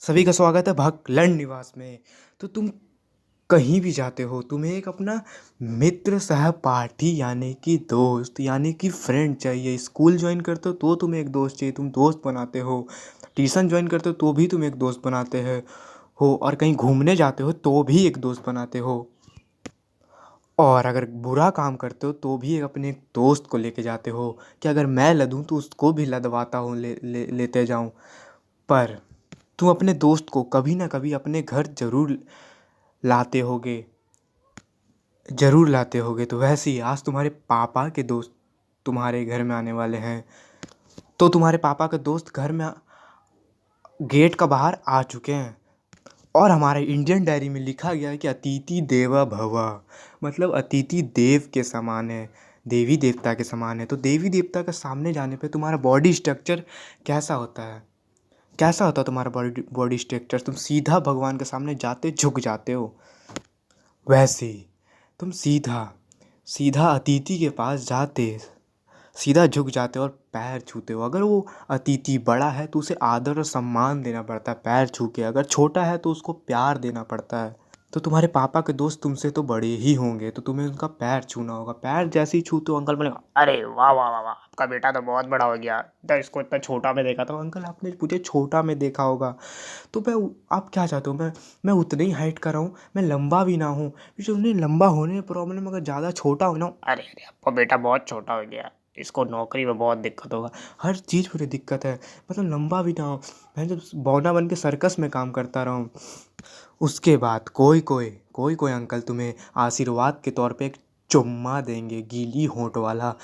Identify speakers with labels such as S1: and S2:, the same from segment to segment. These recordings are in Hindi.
S1: सभी का स्वागत है भागलैंड निवास में। तो तुम कहीं भी जाते हो, तुम्हें एक अपना मित्र सहपाठी यानी कि दोस्त यानी कि फ्रेंड चाहिए। स्कूल ज्वाइन करते हो तो तुम्हें एक दोस्त चाहिए, तुम दोस्त बनाते हो। ट्यूशन ज्वाइन करते हो तो भी तुम एक दोस्त बनाते हैं हो, और कहीं घूमने जाते हो तो भी एक दोस्त बनाते हो। और अगर बुरा काम करते हो तो भी एक अपने एक दोस्त को लेके जाते हो कि अगर मैं लदूं तो उसको भी लदवाता हूँ, लेते जाऊं। पर तुम अपने दोस्त को कभी ना कभी अपने घर जरूर लाते होगे। तो वैसे ही आज तुम्हारे पापा के दोस्त तुम्हारे घर में आने वाले हैं। तो तुम्हारे पापा के दोस्त घर में गेट का बाहर आ चुके हैं, और हमारे इंडियन डायरी में लिखा गया है कि अतिथि देवो भव, मतलब अतिथि देव के समान है, देवी देवता के समान है। तो देवी देवता के सामने जाने पे तुम्हारा बॉडी स्ट्रक्चर कैसा होता है? कैसा होता है तुम्हारा बॉडी स्ट्रक्चर? तुम सीधा भगवान के सामने जाते झुक जाते हो। वैसे ही तुम सीधा सीधा अतिथि के पास जाते सीधा झुक जाते हो और पैर छूते हो। अगर वो अतिथि बड़ा है तो उसे आदर और सम्मान देना पड़ता है पैर छू के, अगर छोटा है तो उसको प्यार देना पड़ता है। तो तुम्हारे पापा के दोस्त तुमसे तो बड़े ही होंगे, तो तुम्हें उनका पैर छूना होगा। पैर जैसे ही छूते हो अंकल बोले,
S2: अरे वाह वाह वाह वाह, आपका बेटा तो बहुत बड़ा हो गया। तो इसको इतना छोटा में देखा था।
S1: तो अंकल आपने मुझे छोटा में देखा होगा। तो आप क्या चाहते हो? मैं उतने ही हाइट का रहूँ, मैं लंबा भी ना हूँ, क्योंकि उन्हें लंबा होने में प्रॉब्लम, अगर ज़्यादा छोटा हो ना।
S2: अरे अरे, आपका बेटा बहुत छोटा हो गया। इसको नौकरी में बहुत दिक्कत होगा।
S1: हर चीज़ में दिक्कत है, मतलब लंबा भी ना हो, मैं जब बौना बन के सर्कस में काम करता रहा हूँ। उसके बाद कोई कोई अंकल तुम्हें आशीर्वाद के तौर पे एक चुम्मा देंगे, गीली होंठ वाला।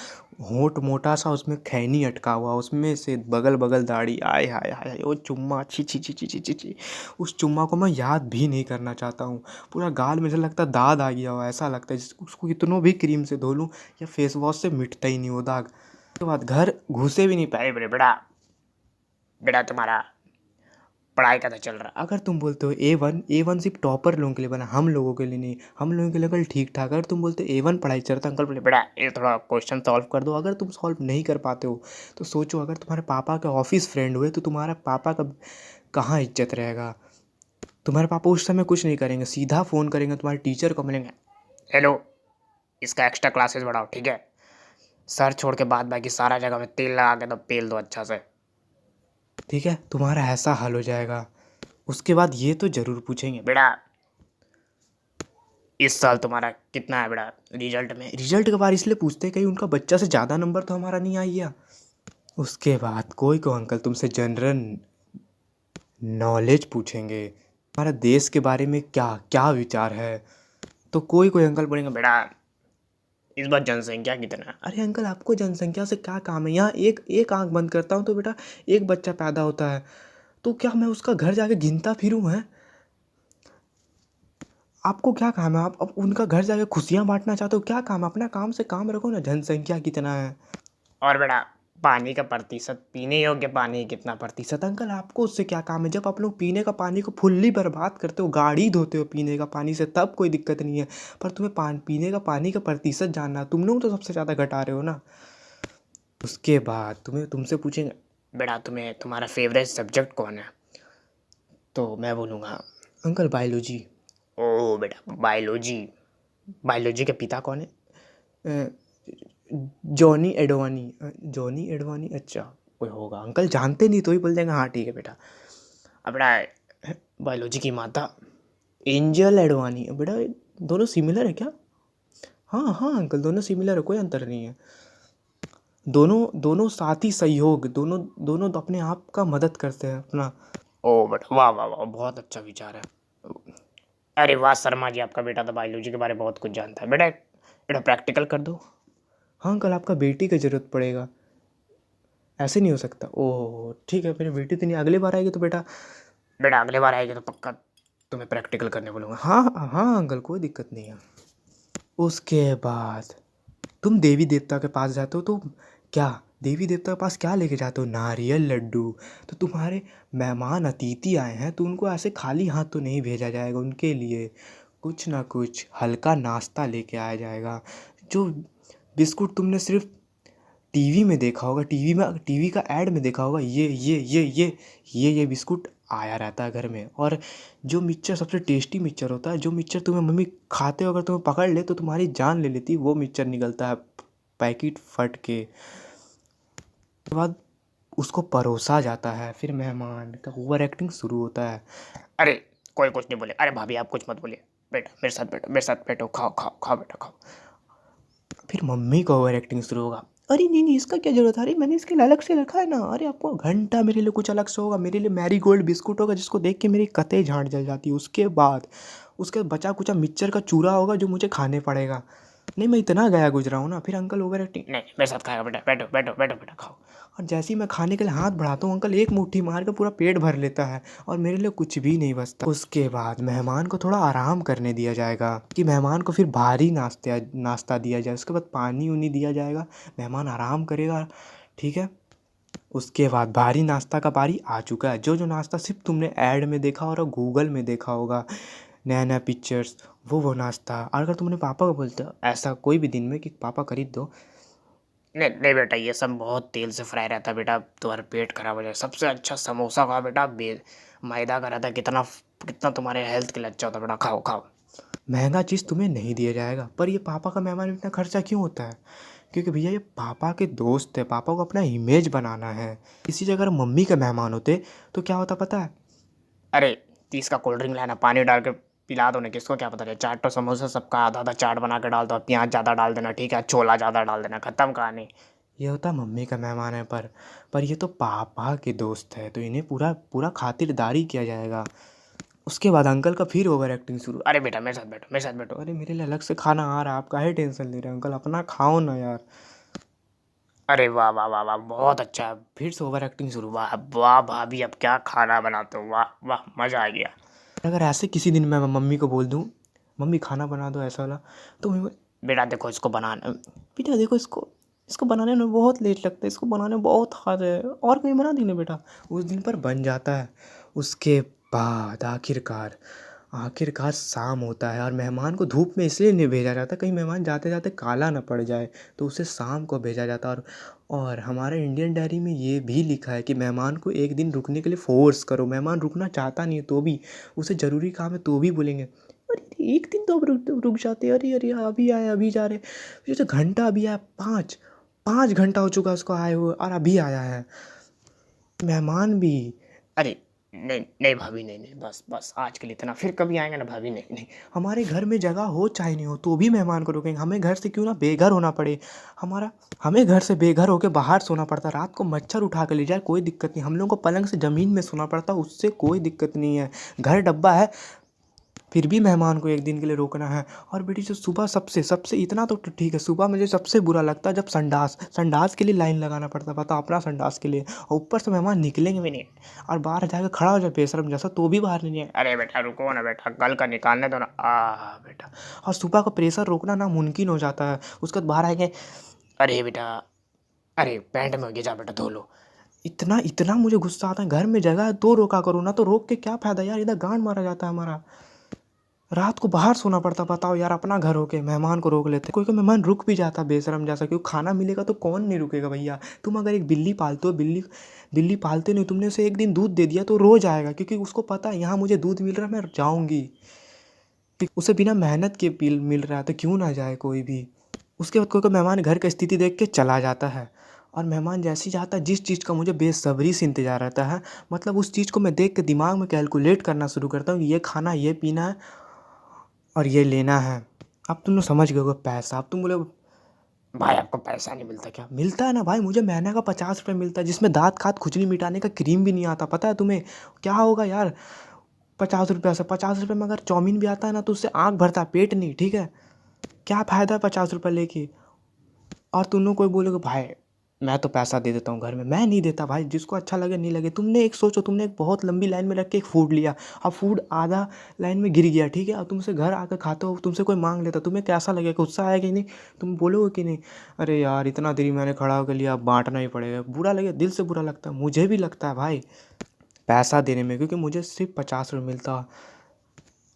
S1: होंठ मोटा सा, उसमें खैनी अटका हुआ, उसमें से बगल बगल दाढ़ी, आय हाय हाय हाय, वो चुम्मा, छी छी छी छी छी छी छी। उस चुम्मा को मैं याद भी नहीं करना चाहता हूँ। पूरा गाल में से लगता है दाद आ गया हो, ऐसा लगता है उसको कितनों भी क्रीम से धो लूँ या फेस वॉश से मिटता ही नहीं वो दाग। उसके बाद घर घुसे भी नहीं पाए।
S2: अरे बड़े बेटा, बेटा तुम्हारा पढ़ाई का तो चल रहा।
S1: अगर तुम बोलते हो ए वन सिर्फ टॉपर लोगों के लिए बना, हम लोगों के लिए नहीं, हम लोगों के लिए कल ठीक ठाक। अगर तुम बोलते हो ए वन पढ़ाई चलता, अंकल बोले
S2: बेटा ये थोड़ा क्वेश्चन सॉल्व
S1: कर दो। अगर तुम सॉल्व नहीं कर पाते हो तो सोचो, अगर तुम्हारे पापा के ऑफिस फ्रेंड हुए तो तुम्हारा पापा का कहाँ इज्जत रहेगा। तुम्हारे पापा उस समय कुछ नहीं करेंगे, सीधा फ़ोन करेंगे तुम्हारे टीचर को, मिलेंगे।
S2: हेलो, इसका एक्स्ट्रा क्लासेस बढ़ाओ, ठीक है। सर छोड़ के बाद बाकी सारा जगह में तेल लगा के तो पेल दो अच्छा से।
S1: ठीक है, तुम्हारा ऐसा हाल हो जाएगा। उसके बाद ये तो ज़रूर पूछेंगे,
S2: बेटा इस साल तुम्हारा कितना है बेटा रिजल्ट में?
S1: रिजल्ट के बारे इसलिए पूछते हैं कहीं उनका बच्चा से ज़्यादा नंबर तो हमारा नहीं आ गया। उसके बाद कोई को अंकल तुमसे जनरल नॉलेज पूछेंगे, हमारा देश के बारे में क्या क्या विचार है। तो कोई कोई अंकल बोलेंगे,
S2: बेटा इस बार जनसंख्या कितना है?
S1: अरे अंकल आपको जनसंख्या से क्या काम है? यहाँ एक एक आंख बंद करता हूँ तो बेटा एक बच्चा पैदा होता है, तो क्या मैं उसका घर जाके गिनता फिरूँ? हैं? आपको क्या काम है? आप अब उनका घर जाके खुशियाँ बांटना चाहते हो? क्या काम है? अपना काम से काम रखो ना। जनसंख्या कितना है?
S2: और बेटा पानी का प्रतिशत, पीने योग्य पानी कितना प्रतिशत?
S1: अंकल आपको उससे क्या काम है? जब आप लोग पीने का पानी को फुल्ली बर्बाद करते हो, गाड़ी धोते हो पीने का पानी से, तब कोई दिक्कत नहीं है। पर तुम्हें पीने का पानी का प्रतिशत जानना, तुम लोग तो सबसे ज़्यादा घटा रहे हो ना। उसके बाद तुमसे पूछेंगे,
S2: बेटा तुम्हें तुम्हारा फेवरेट सब्जेक्ट कौन है? तो मैं बोलूँगा
S1: अंकल बायोलॉजी।
S2: ओह बेटा बायोलॉजी। बायोलॉजी के पिता कौन है?
S1: जॉनी एडवानी, अच्छा कोई होगा। अंकल जानते नहीं तो ही बोल देंगे हाँ ठीक है बेटा।
S2: अब बेटा
S1: बायोलॉजी की माता एंजल एडवानी। बेटा दोनों सिमिलर है क्या? हाँ हाँ अंकल, दोनों सिमिलर है, कोई अंतर नहीं है। दोनों दोनों साथी सहयोग, दोनों दोनों तो अपने आप का मदद करते हैं अपना।
S2: ओह बेटा वाह वाह वाह, बहुत अच्छा विचार है। अरे वाह शर्मा जी, आपका बेटा तो बायोलॉजी के बारे में बहुत कुछ जानता है। बेटा बेटा प्रैक्टिकल कर दो।
S1: हाँ अंकल, आपका बेटी की ज़रूरत पड़ेगा, ऐसे नहीं हो सकता। ओह ठीक है, मेरी बेटी तो नहीं, अगली बार आएगी तो बेटा।
S2: बेटा अगले बार आएगी तो पक्का तुम्हें प्रैक्टिकल करने बोलूँगा।
S1: हाँ हाँ अंकल, कोई दिक्कत नहीं है। उसके बाद तुम देवी देवता के पास जाते हो तो क्या, देवी देवता के पास क्या लेके जाते हो? नारियल लड्डू। तो तुम्हारे मेहमान अतिथि आए हैं तो उनको ऐसे खाली हाथ तो नहीं भेजा जाएगा, उनके लिए कुछ ना कुछ हल्का नाश्ता लेके आया जाएगा। जो बिस्कुट तुमने सिर्फ टीवी में देखा होगा, टीवी का ऐड में देखा होगा, ये बिस्कुट आया रहता है घर में। और जो मिक्सचर सबसे टेस्टी मिक्सचर होता है, जो मिक्सचर तुम्हें मम्मी खाते हो अगर तुम्हें पकड़ ले तो तुम्हारी जान ले लेती, वो मिक्सचर निकलता है पैकेट फट के। उसके बाद उसको परोसा जाता है, फिर मेहमान का ओवर एक्टिंग शुरू होता है।
S2: अरे कोई कुछ नहीं बोले, अरे भाभी आप कुछ मत बोलिए, बेटा मेरे साथ बैठो, मेरे साथ बैठो, खाओ खाओ खाओ बेटा खाओ।
S1: फिर मम्मी का ओवर एक्टिंग शुरू होगा, अरे नहीं नहीं इसका क्या जरूरत है, अरे मैंने इसके लिए अलग से रखा है ना, अरे आपको घंटा मेरे लिए कुछ अलग से होगा, मेरे लिए मैरी गोल्ड बिस्कुट होगा जिसको देख के मेरी कतई झाड़ जल जाती है। उसके बचा कुचा मिक्सचर का चूरा होगा जो मुझे खाने पड़ेगा। नहीं मैं इतना गया गुजरा हूँ ना। फिर अंकल ओवर एक्टिंग,
S2: नहीं मेरे साथ खाएगा बेटा, बैठो बैठो बैठो बेटा खाओ।
S1: और जैसे ही मैं खाने के लिए हाथ बढ़ाता हूँ अंकल एक मुट्ठी मार के पूरा पेट भर लेता है और मेरे लिए कुछ भी नहीं बचता। उसके बाद मेहमान को थोड़ा आराम करने दिया जाएगा कि मेहमान को फिर भारी नाश्ता दिया जाए, उसके बाद पानी उनी दिया जाएगा, मेहमान आराम करेगा, ठीक है। उसके बाद भारी नाश्ता का बारी आ चुका है। जो जो नाश्ता सिर्फ तुमने ऐड में देखा और गूगल में देखा होगा, नया नया पिक्चर्स, वो नाश्ता। और अगर तुमने पापा को बोलते हो ऐसा कोई भी दिन में कि पापा खरीद दो,
S2: नहीं नहीं बेटा ये सब बहुत तेल से फ्राई रहता है बेटा, तुम्हारा पेट खराब हो जाए। सबसे अच्छा समोसा खाओ बेटा, मैदा का रहता है, कितना कितना तुम्हारे हेल्थ के लिए अच्छा होता है बेटा, खाओ खाओ।
S1: महंगा चीज़ तुम्हें नहीं दिया जाएगा। पर ये पापा का मेहमान इतना खर्चा क्यों होता है? क्योंकि भैया ये पापा के दोस्त है, पापा को अपना इमेज बनाना है। इसी जगह अगर मम्मी के मेहमान होते तो क्या होता पता है?
S2: अरे 30 का कोल्ड ड्रिंक लाना, पानी डाल के पिला दो ना, किसको क्या पता है। चाट तो समोसा सबका आधा आधा चाट बना के डाल दो, प्याज ज़्यादा डाल देना, ठीक है, छोला ज़्यादा डाल देना, खत्म कहानी।
S1: ये होता मम्मी का मेहमान है, पर ये तो पापा के दोस्त है तो इन्हें पूरा पूरा खातिरदारी किया जाएगा। उसके बाद अंकल का फिर ओवर एक्टिंग शुरू,
S2: अरे बेटा मेरे साथ बैठो, मेरे साथ बैठो।
S1: अरे मेरे लिए अलग से खाना आ रहा है, आप काहे टेंशन ले रहे हो अंकल, अपना खाओ ना यार।
S2: अरे वाह वाह वाह वाह, बहुत अच्छा।
S1: फिर से ओवर एक्टिंग शुरू।
S2: वाह वाह भाभी अब क्या खाना बनाते हो, वाह वाह मज़ा आ गया।
S1: अगर ऐसे किसी दिन मैं मम्मी को बोल दूँ मम्मी खाना बना दो ऐसा वाला, तो मम्मी
S2: बेटा देखो इसको बनाना,
S1: बेटा देखो इसको इसको बनाने में बहुत लेट लगता है, इसको बनाने में बहुत हाथ है, और कहीं बना देना बेटा। उस दिन पर बन जाता है। उसके बाद आखिरकार शाम होता है और मेहमान को धूप में इसलिए नहीं भेजा जाता कहीं मेहमान जाते जाते काला ना पड़ जाए, तो उसे शाम को भेजा जाता। और हमारे इंडियन डायरी में ये भी लिखा है कि मेहमान को एक दिन रुकने के लिए फोर्स करो। मेहमान रुकना चाहता नहीं है तो भी, उसे ज़रूरी काम है तो भी बोलेंगे अरे एक दिन तो अब रुक जाते, अरे अरे अभी आए अभी जा रहे, जैसे घंटा अभी आया, 5 घंटा हो चुका उसको आए हुए और अभी आया है मेहमान भी।
S2: अरे नहीं नहीं भाभी, नहीं नहीं बस बस आज के लिए इतना, फिर कभी आएंगे ना भाभी, नहीं नहीं।
S1: हमारे घर में जगह हो चाहे नहीं हो तो भी मेहमान को रोकेंगे, हमें घर से क्यों ना बेघर होना पड़े। हमें घर से बेघर होकर बाहर सोना पड़ता, रात को मच्छर उठा कर ले जाए कोई दिक्कत नहीं, हम लोग को पलंग से ज़मीन में सोना पड़ता, उससे कोई दिक्कत नहीं है। घर डब्बा है फिर भी मेहमान को एक दिन के लिए रोकना है। और बेटी जो सुबह सबसे सबसे इतना तो ठीक है, सुबह मुझे सबसे बुरा लगता है जब संडास के लिए लाइन लगाना पड़ता, पता अपना संडास के लिए, और ऊपर से मेहमान निकलेंगे भी नहीं और बाहर जाकर खड़ा हो जाए बेशरम जैसा तो भी बाहर नहीं आए।
S2: अरे बेटा रुको ना बेटा, कल का निकालने दो ना, बेटा।
S1: और सुबह का प्रेशर रोकना नामुमकिन हो जाता है। उसके बाद बाहर आएंगे,
S2: अरे बेटा, अरे पैंट में हो गया, जा बेटा धो लो।
S1: इतना इतना मुझे गुस्सा आता है। घर में जगह है तो रोका करो ना, तो रोक के क्या फ़ायदा यार, इधर गांड मारा जाता है हमारा, रात को बाहर सोना पड़ता। बताओ यार, अपना घर होके मेहमान को रोक लेते, कोई कोई मेहमान रुक भी जाता बेशरम जैसा, क्योंकि खाना मिलेगा तो कौन नहीं रुकेगा भैया। तुम अगर एक बिल्ली पालते हो, बिल्ली पालते नहीं, तुमने उसे एक दिन दूध दे दिया तो रोज आएगा, क्योंकि उसको पता है यहाँ मुझे दूध मिल रहा है मैं जाऊँगी, उसे बिना मेहनत के मिल रहा है तो क्यों ना जाए कोई भी। उसके बाद कोई कोई मेहमान घर की स्थिति देख के चला जाता है, और मेहमान जैसे ही जाता है, जिस चीज़ का मुझे बेसब्री से इंतज़ार रहता है, मतलब उस चीज़ को मैं देख के दिमाग में कैलकुलेट करना शुरू करता हूँ कि ये खाना, ये पीना है और ये लेना है। अब तुम लोग समझ गए होगे पैसा। अब तुम बोले
S2: भाई आपको पैसा नहीं मिलता क्या?
S1: मिलता है ना भाई, मुझे महीने का 50 रुपये मिलता है, जिसमें दाँत खात खुजली मिटाने का क्रीम भी नहीं आता। पता है तुम्हें क्या होगा यार 50 रुपये से? 50 रुपये में अगर चाउमीन भी आता है ना तो उससे आँख भरता है, पेट नहीं, ठीक है। क्या फ़ायदा है 50 रुपये लेके। और तुम लोग कोई बोलोगे भाई मैं तो पैसा दे देता हूँ घर में, मैं नहीं देता भाई, जिसको अच्छा लगे नहीं लगे। तुमने एक सोचो, तुमने एक बहुत लंबी लाइन में रख के एक फूड लिया, अब फूड आधा लाइन में गिर गया, ठीक है, और तुमसे घर आकर खाते हो, तुमसे कोई मांग लेता, तुम्हें कैसा लगेगा? गुस्सा आएगा कि नहीं? तुम बोलोगे कि नहीं अरे यार इतना देरी मैंने खड़ा होकर लिया, अब बांटना ही पड़ेगा? बुरा लगे, दिल से बुरा लगता है, मुझे भी लगता है भाई पैसा देने में, क्योंकि मुझे सिर्फ 50 रुपये मिलता,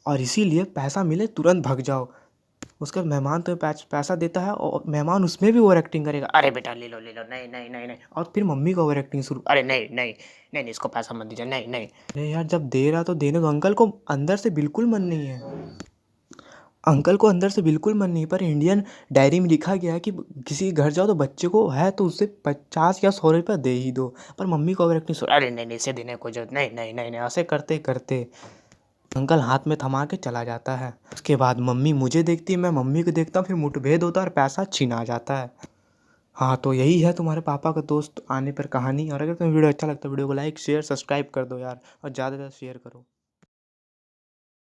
S1: और इसीलिए पैसा मिले तुरंत भग जाओ। उसका मेहमान तुम्हें पैसा देता है और मेहमान उसमें भी ओवर एक्टिंग करेगा।
S2: अरे बेटा ले लो नहीं नहीं नहीं नहीं।
S1: और फिर मम्मी का ओवर एक्टिंग शुरू।
S2: अरे नहीं नहीं नहीं नहीं, इसको पैसा मत दीजिए, नहीं नहीं।
S1: अरे यार जब दे रहा तो देने दो। अंकल को अंदर से बिल्कुल मन नहीं है, अंकल को अंदर से बिल्कुल मन नहीं, पर इंडियन डायरी में लिखा गया है कि किसी घर जाओ तो बच्चे को है तो उसे 50 या 100 रुपये दे ही दो। पर मम्मी को ओवर एक्टिंग शुरू।
S2: अरे नहीं नहीं, इसे देने की कोई जरूरत नहीं नहीं नहीं नहीं।
S1: ऐसे करते करते अंकल हाथ में थमा के चला जाता है। उसके बाद मम्मी मुझे देखती है, मैं मम्मी को देखता हूँ, फिर मुठभेद होता है और पैसा छीना जाता है। हाँ तो यही है तुम्हारे पापा का दोस्त आने पर कहानी। और अगर तुम्हें वीडियो अच्छा लगता है वीडियो को लाइक शेयर सब्सक्राइब कर दो यार, और ज़्यादा से ज़्यादा शेयर करो।